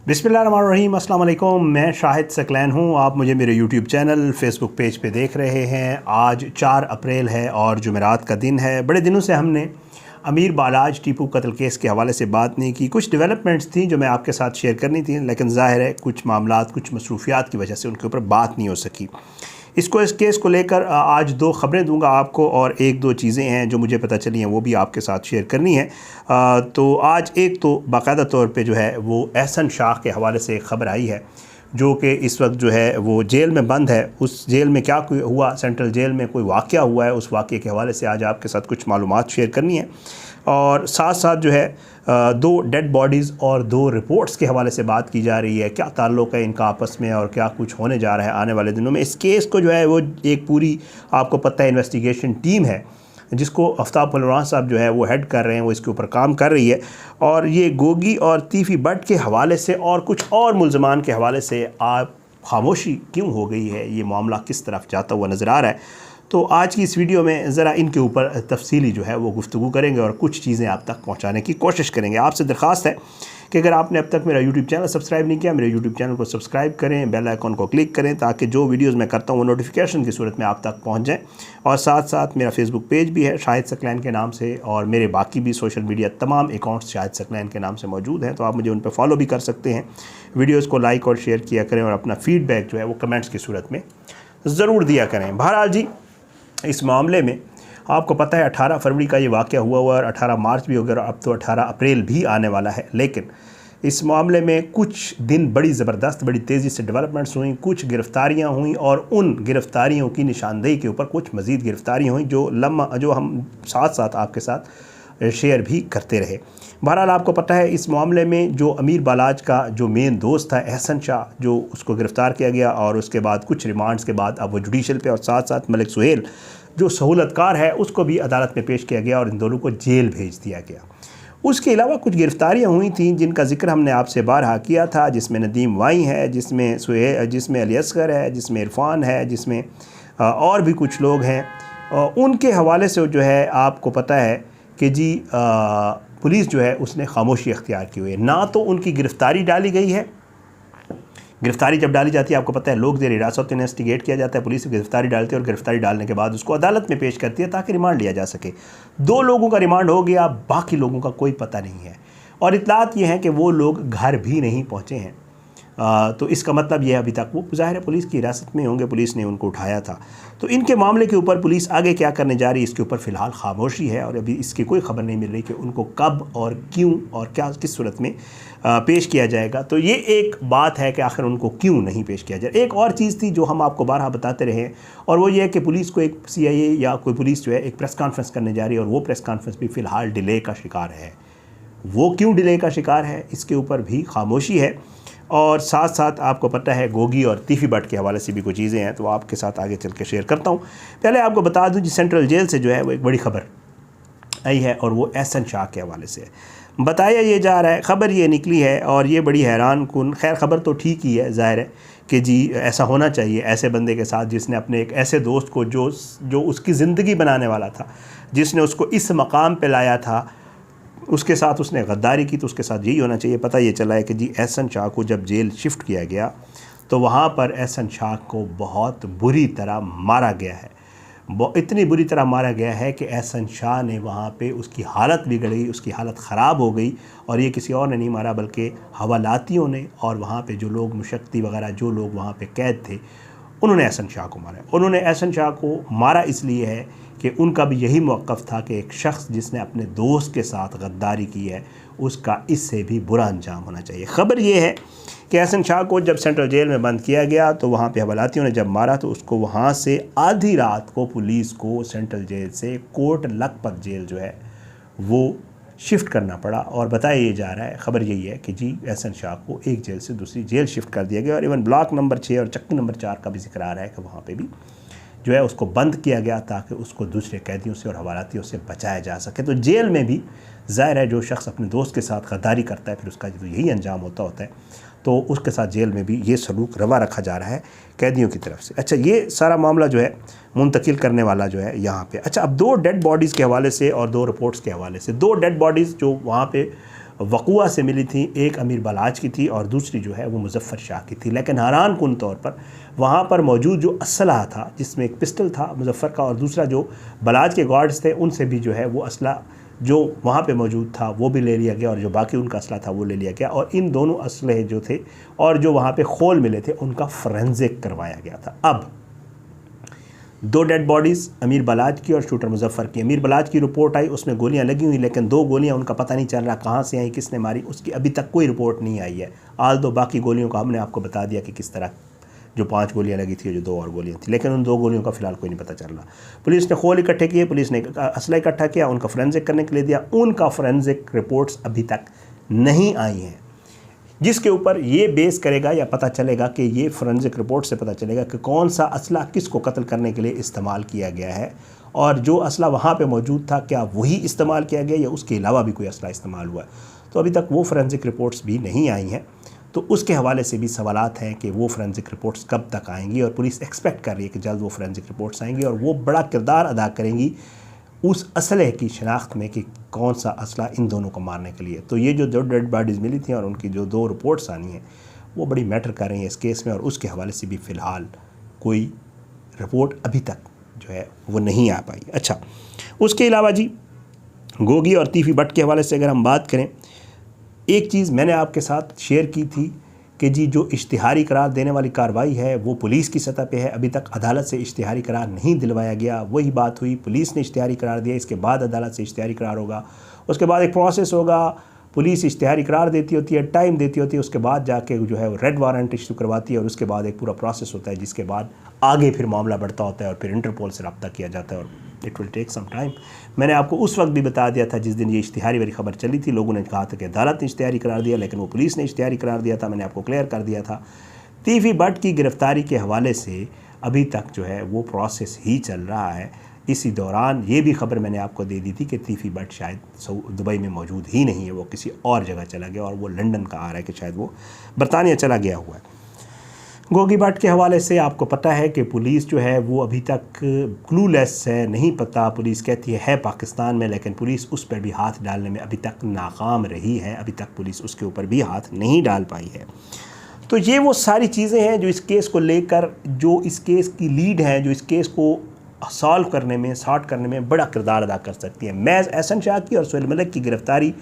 बिस्मिल्लाहिर्रहमानिर्रहीम, अस्सलाम वालेकुम। मैं शाहिद सकलैन हूँ। आप मुझे मेरे यूट्यूब चैनल फेसबुक पेज पे देख रहे हैं। आज 4 अप्रैल है और जुमेरात का दिन है। बड़े दिनों से हमने अमीर बालाज टीपू कत्ल केस के हवाले से बात नहीं की। कुछ डेवलपमेंट्स थी जो मैं आपके साथ शेयर करनी थी, लेकिन ज़ाहिर है कुछ मामलात, कुछ मसरूफियात की वजह से उनके ऊपर बात नहीं हो सकी। इस केस को लेकर आज 2 ख़बरें दूंगा आपको और 1-2 चीज़ें हैं जो मुझे पता चली हैं, वो भी आपके साथ शेयर करनी है। तो आज एक तो बाकायदा तौर पे जो है वो एहसन शाह के हवाले से एक ख़बर आई है, जो कि इस वक्त जो है वो जेल में बंद है। उस जेल में क्या हुआ, सेंट्रल जेल में कोई वाक़या हुआ है, उस वाक़े के हवाले से आज आपके साथ कुछ मालूमात शेयर करनी है। और साथ साथ जो है 2 डेड बॉडीज़ और 2 रिपोर्ट्स के हवाले से बात की जा रही है। क्या ताल्लुक़ है इनका आपस में और क्या कुछ होने जा रहा है आने वाले दिनों में। इस केस को जो है वो एक पूरी, आपको पता है, इन्वेस्टिगेशन टीम है जिसको आफ्ताब पहलवान साहब जो है वो हेड कर रहे हैं, वो इसके ऊपर काम कर रही है। और ये गोगी और तीफ़ी बट के हवाले से और कुछ और मुल्ज़मान के हवाले से आप खामोशी क्यों हो गई है, ये मामला किस तरफ जाता हुआ नज़र आ रहा है। तो आज की इस वीडियो में ज़रा इनके ऊपर तफसीली जो है वो गुफ्तगू करेंगे और कुछ चीज़ें आप तक पहुँचाने की कोशिश करेंगे। आपसे दरख्वास्त है कि अगर आपने अब तक मेरा यूट्यूब चैनल सब्सक्राइब नहीं किया, मेरे यूट्यूब चैनल को सब्सक्राइब करें, बेल आइकॉन को क्लिक करें, ताकि जो वीडियोस मैं करता हूँ वो नोटिफिकेशन की सूरत में आप तक पहुँच जाएँ। और साथ साथ मेरा फेसबुक पेज भी है शाहिद सकलैन के नाम से, और मेरे बाकी भी सोशल मीडिया तमाम अकाउंट्स शाहिद सकलैन के नाम से मौजूद हैं, तो आप मुझे उन पर फॉलो भी कर सकते हैं। वीडियोज़ को लाइक और शेयर किया करें और अपना फ़ीडबैक जो है वो कमेंट्स की सूरत में ज़रूर दिया करें। बहरहाल जी, इस मामले में आपको पता है 18 फरवरी का ये वाक़या हुआ और 18 मार्च भी हो गया और अब तो 18 अप्रैल भी आने वाला है। लेकिन इस मामले में कुछ दिन बड़ी ज़बरदस्त, बड़ी तेज़ी से डेवलपमेंट्स हुई, कुछ गिरफ़्तारियाँ हुई और उन गिरफ़्तारियों की निशानदेही के ऊपर कुछ मज़ीद गिरफ़्तारियाँ हुई जो हम साथ साथ आपके साथ शेयर भी करते रहे। बहरहाल आपको पता है इस मामले में जो अमीर बालाज का जो मेन दोस्त था एहसन शाह, जो उसको गिरफ़्तार किया गया और उसके बाद कुछ रिमांड्स के बाद अब वो जुडिशल पे, और साथ साथ मलिक सुहेल जो सहूलतकार है उसको भी अदालत में पेश किया गया और इन दोनों को जेल भेज दिया गया। उसके अलावा कुछ गिरफ़्तारियाँ हुई थी जिनका जिक्र हमने आपसे बारहा किया था, जिसमें नदीम वाई है, जिसमें अली असगर है, जिसमें इरफान है, जिसमें और भी कुछ लोग हैं। उनके हवाले से जो है आपको पता है कि जी पुलिस जो है उसने खामोशी अख्तियार की हुई है। ना तो उनकी गिरफ़्तारी डाली गई है, गिरफ़्तारी जब डाली जाती है आपको पता है लोग ज़ेर हिरासत इन्वेस्टिगेट किया जाता है, पुलिस गिरफ़्तारी डालती है और गिरफ़्तारी डालने के बाद उसको अदालत में पेश करती है ताकि रिमांड लिया जा सके। 2 लोगों का रिमांड हो गया, बाकी लोगों का कोई पता नहीं है और इत्तलात ये हैं कि वो लोग घर भी नहीं पहुँचे हैं। तो इसका मतलब ये अभी तक वो ज़ाहिर है पुलिस की हिरासत में होंगे, पुलिस ने उनको उठाया था। तो इनके मामले के ऊपर पुलिस आगे क्या करने जा रही है इसके ऊपर फ़िलहाल खामोशी है और अभी इसकी कोई ख़बर नहीं मिल रही कि उनको कब और क्यों और क्या किस सूरत में पेश किया जाएगा। तो ये एक बात है कि आखिर उनको क्यों नहीं पेश किया जाए। एक और चीज़ थी जो हम आपको बारहा बताते रहे, और वो ये है कि पुलिस को एक CIA या कोई पुलिस जो है एक प्रेस कॉन्फ्रेंस करने जा रही है और वो प्रेस कॉन्फ्रेंस भी फ़िलहाल डिले का शिकार है। वो क्यों डिले का शिकार है इसके ऊपर भी खामोशी है। और साथ साथ आपको पता है गोगी और तीफ़ी बट के हवाले से भी कुछ चीज़ें हैं, तो आपके साथ आगे चल के शेयर करता हूँ। पहले आपको बता दूँ जी, सेंट्रल जेल से जो है वो एक बड़ी ख़बर आई है और वो एहसन शाह के हवाले से बताया ये जा रहा है। ख़बर ये निकली है और ये बड़ी हैरान कुन, खैर ख़बर तो ठीक ही है, ज़ाहिर है कि जी ऐसा होना चाहिए ऐसे बंदे के साथ जिसने अपने एक ऐसे दोस्त को जो उसकी ज़िंदगी बनाने वाला था, जिसने उसको इस मकाम पे लाया था, उसके साथ उसने गद्दारी की, तो उसके साथ यही होना चाहिए। पता ये चला है कि जी एहसन शाह को जब जेल शिफ्ट किया गया तो वहाँ पर एहसन शाह को बहुत बुरी तरह मारा गया है। इतनी बुरी तरह मारा गया है कि एहसन शाह ने वहाँ पे उसकी हालत बिगड़ गई, उसकी हालत ख़राब हो गई। और ये किसी और ने नहीं मारा बल्कि हवालातियों ने, और वहाँ पे जो लोग मुशक्ति वगैरह जो लोग वहाँ पे कैद थे उन्होंने एहसन शाह को मारा। उन्होंने एहसन शाह को मारा इसलिए है कि उनका भी यही मौक़िफ़ था कि एक शख्स जिसने अपने दोस्त के साथ गद्दारी की है उसका इससे भी बुरा अंजाम होना चाहिए। ख़बर ये है कि एहसन शाह को जब सेंट्रल जेल में बंद किया गया तो वहाँ पे हवालातियों ने जब मारा तो उसको वहाँ से आधी रात को पुलिस को सेंट्रल जेल से कोट लखपत जेल जो है वो शिफ्ट करना पड़ा। और बताया ये जा रहा है, ख़बर यही है कि जी एहसन शाह को एक जेल से दूसरी जेल शिफ्ट कर दिया गया और इवन ब्लॉक नंबर 6 और चक्की नंबर 4 का भी जिक्र आ रहा है कि वहाँ पे भी जो है उसको बंद किया गया ताकि उसको दूसरे कैदियों से और हवालातियों से बचाया जा सके। तो जेल में भी ज़ाहिर है जो शख्स अपने दोस्त के साथ गद्दारी करता है फिर उसका जो यही अंजाम होता है, तो उसके साथ जेल में भी ये सलूक रवा रखा जा रहा है कैदियों की तरफ से। अच्छा, ये सारा मामला जो है मुंतकिल करने वाला जो है यहाँ पे। अच्छा, अब 2 डेड बॉडीज़ के हवाले से और 2 रिपोर्ट्स के हवाले से, 2 डेड बॉडीज़ जो वहाँ पे वक़ुआ से मिली थी, एक अमीर बलाज की थी और दूसरी जो है वो मुज़फ़्फ़र शाह की थी। लेकिन हैरान कुन तौर पर वहाँ पर मौजूद जो असलहा था, जिसमें एक पिस्टल था मुज़फ़्फ़र का और दूसरा जो बलाज के गार्ड्स थे उनसे भी जो है वो असला जो वहाँ पे मौजूद था वो भी ले लिया गया और जो बाकी उनका असला था वो ले लिया गया। और इन दोनों असलहे जो थे और जो वहाँ पे खोल मिले थे उनका फोरेंसिक करवाया गया था। अब 2 डेड बॉडीज़ अमीर बलाज की और शूटर मुज़फ़्फ़र की। अमीर बलाज की रिपोर्ट आई, उसमें गोलियां लगी हुई, लेकिन 2 गोलियां उनका पता नहीं चल रहा कहाँ से आई, किसने मारी, उसकी अभी तक कोई रिपोर्ट नहीं आई है। आल दो बाकी गोलियों का हमने आपको बता दिया कि किस तरह जो 5 गोलियां लगी थी, जो 2 और गोलियां थी, लेकिन उन 2 गोलियों का फ़िलहाल कोई नहीं पता चल रहा। पुलिस ने खोल इकट्ठे किए, पुलिस ने असला इकट्ठा किया, उनका फोरेंसिक करने के लिए दिया। उनका फोरेंसिक रिपोर्ट्स अभी तक नहीं आई हैं, जिसके ऊपर ये बेस करेगा या पता चलेगा कि ये फोरेंसिक रिपोर्ट से पता चलेगा कि कौन सा असला किसको कत्ल करने के लिए इस्तेमाल किया गया है और जो असला वहाँ पे मौजूद था क्या वही इस्तेमाल किया गया या उसके अलावा भी कोई असला इस्तेमाल हुआ है। तो अभी तक वो फोरेंसिक रिपोर्ट्स भी नहीं आई हैं, तो उसके हवाले से भी सवालात हैं कि वो फोरेंसिक रिपोर्ट्स कब तक आएंगी। और पुलिस एक्सपेक्ट कर रही है कि जल्द वो फोरेंसिक रिपोर्ट्स आएंगी और वो बड़ा किरदार अदा करेंगी उस असलहे की शनाख्त में कि कौन सा असला इन दोनों को मारने के लिए। तो ये जो 2 डेड बॉडीज़ मिली थी और उनकी जो 2 रिपोर्ट्स आनी हैं वो बड़ी मैटर कर रही हैं इस केस में, और उसके हवाले से भी फ़िलहाल कोई रिपोर्ट अभी तक जो है वो नहीं आ पाई। अच्छा, उसके अलावा जी गोगी और तीफी भट्ट के हवाले से अगर हम बात करें, एक चीज़ मैंने आपके साथ शेयर की थी कि जी जो इश्तिहारी करार देने वाली कार्रवाई है वो पुलिस की सतह पे है, अभी तक अदालत से इश्तिहारी करार नहीं दिलवाया गया। वही बात हुई, पुलिस ने इश्तिहारी करार दिया, इसके बाद अदालत से इश्तिहारी करार होगा, उसके बाद एक प्रोसेस होगा, पुलिस इश्तिहारी करार देती होती है, टाइम देती होती है, उसके बाद जाके जो है वो रेड वारंट इशू करवाती है और उसके बाद एक पूरा प्रोसेस होता है, जिसके बाद आगे फिर मामला बढ़ता होता है और फिर इंटरपोल से रब्ता किया जाता है और it will take some time. मैंने आपको उस वक्त भी बता दिया था जिस दिन ये इश्तिहारी वाली खबर चली थी, लोगों ने कहा था कि अदालत ने इश्तिहारी करार दिया, लेकिन वो पुलिस ने इश्तिहारी करार दिया था। मैंने आपको क्लियर कर दिया था। तीफी भट्ट की गिरफ़्तारी के हवाले से अभी तक जो है वो प्रोसेस ही चल रहा है। इसी दौरान ये भी खबर मैंने आपको दे दी थी कि तीफी भट्ट शायद दुबई में मौजूद ही नहीं है, वो किसी और जगह चला गया और वो लंदन का आ रहा है कि शायद वो बरतानिया चला गया हुआ है। गोगी भट्ट के हवाले से आपको पता है कि पुलिस जो है वो अभी तक क्लूलेस है, नहीं पता। पुलिस कहती है पाकिस्तान में, लेकिन पुलिस उस पर भी हाथ डालने में अभी तक नाकाम रही है, अभी तक पुलिस उसके ऊपर भी हाथ नहीं डाल पाई है। तो ये वो सारी चीज़ें हैं जो इस केस को लेकर, जो इस केस की लीड है, जो इस केस को सॉल्व करने में, सॉर्ट करने में बड़ा किरदार अदा कर सकती है। महज एहसन शाह की और सुहेल मलिक की गिरफ़्तारी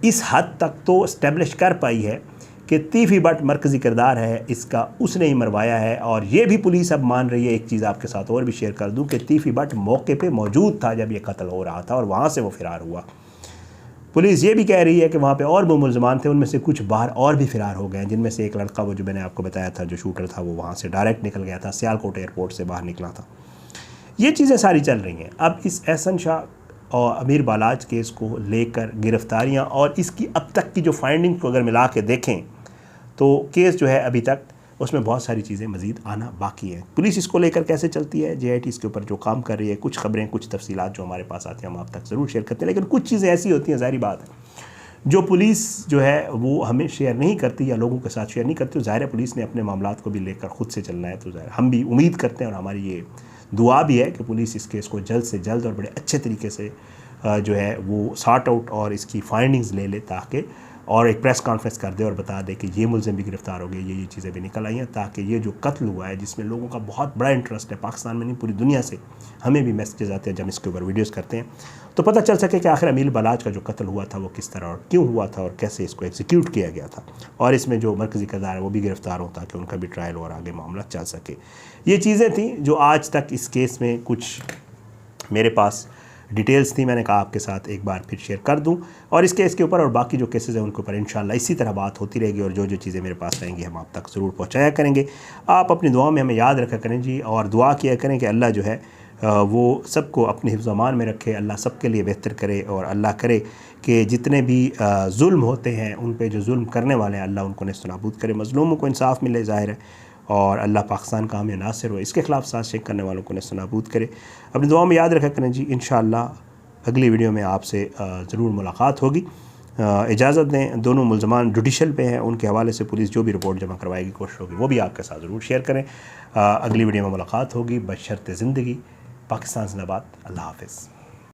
इस हद तक तो इस्टेब्लिश कर पाई है कि तीफी भट्ट मरकज़ी किरदार है इसका, उसने ही मरवाया है। और ये भी पुलिस अब मान रही है। एक चीज़ आपके साथ और भी शेयर कर दूं कि तीफी भट्ट मौके पे मौजूद था जब ये कत्ल हो रहा था और वहाँ से वो फ़रार हुआ। पुलिस ये भी कह रही है कि वहाँ पे और वो मुल्ज़मान थे, उनमें से कुछ बाहर और भी फ़रार हो गए, जिनमें से एक लड़का वो जो मैंने आपको बताया था जो शूटर था वो वहाँ से डायरेक्ट निकल गया था, सियालकोट एयरपोर्ट से बाहर निकला था। ये चीज़ें सारी चल रही हैं। अब इस एहसन शाह और अमीर बालाज केस को लेकर गिरफ़्तारियाँ और इसकी अब तक की जो फाइंडिंग को अगर मिला के देखें तो केस जो है अभी तक उसमें बहुत सारी चीज़ें मज़ीद आना बाकी है। पुलिस इसको लेकर कैसे चलती है, JIT इसके ऊपर जो काम कर रही है, कुछ ख़बरें, कुछ तफसीलात जो हमारे पास आती हैं हम आप तक ज़रूर शेयर करते हैं। लेकिन कुछ चीज़ें ऐसी होती हैं, ज़ाहिर बात है, जो पुलिस जो है वो हमें शेयर नहीं करती या लोगों के साथ शेयर नहीं करती। ज़ाहिर है पुलिस ने अपने मामलात को भी लेकर ख़ुद से चलना है, तो ज़ाहिर हम भी उम्मीद करते हैं और हमारी ये दुआ भी है कि पुलिस इस केस को जल्द से जल्द और बड़े अच्छे तरीके से जो है वो सॉर्ट आउट और इसकी फाइंडिंग्स ले ले, ताकि और एक प्रेस कॉन्फ्रेंस कर दे और बता दे कि ये मुल्ज़िम भी गिरफ़्तार हो गए, ये चीज़ें भी निकल आई हैं, ताकि ये जो कत्ल हुआ है जिसमें लोगों का बहुत बड़ा इंटरेस्ट है, पाकिस्तान में नहीं पूरी दुनिया से हमें भी मैसेजेस आते हैं जब इसके ऊपर वीडियोस करते हैं, तो पता चल सके कि आखिर अमीर बलाज का जो कत्ल हुआ था वो किस तरह और क्यों हुआ था और कैसे इसको एग्जीक्यूट किया गया था, और इसमें जो मरकज़ी किरदार है वो भी गिरफ़्तार हो ताकि उनका भी ट्रायल और आगे मामला चल सके। ये चीज़ें थी जो आज तक इस केस में कुछ मेरे पास डिटेल्स थी, मैंने कहा आपके साथ एक बार फिर शेयर कर दूं। और इस केस के ऊपर और बाकी जो केसेस हैं उनके ऊपर इंशाल्लाह इसी तरह बात होती रहेगी और जो जो चीज़ें मेरे पास रहेंगी हम आप तक ज़रूर पहुंचाया करेंगे। आप अपनी दुआ में हमें याद रखा करें जी, और दुआ किया करें कि अल्लाह जो है वो सबको अपने हिफ्ज़ अमान में रखे, अल्लाह सबके लिए बेहतर करे, और अल्लाह करे कि जितने भी जुल्म होते हैं उन पर जो जुल्म करने वाले हैं अल्लाह उनको नेस्तनाबूद करे, मज़लूमों को इंसाफ मिले, ज़ाहिर है, और अल्लाह पाकिस्तान का हमें नासिर हो, इसके ख़िलाफ़ साजिश करने वालों को नेस्तनाबूद करे। अपनी दुआ में याद रखा करें जी। इंशाअल्लाह अगली वीडियो में आपसे ज़रूर मुलाकात होगी। इजाज़त दें। दोनों मुल्ज़मान जुडिशल पे हैं, उनके हवाले से पुलिस जो भी रिपोर्ट जमा करवाएगी कोशिश होगी वो भी आपके साथ ज़रूर शेयर करें। अगली वीडियो में मुलाकात होगी। बशर्ते ज़िंदगी। पाकिस्तान ज़िंदाबाद। अल्लाह हाफ़िज़।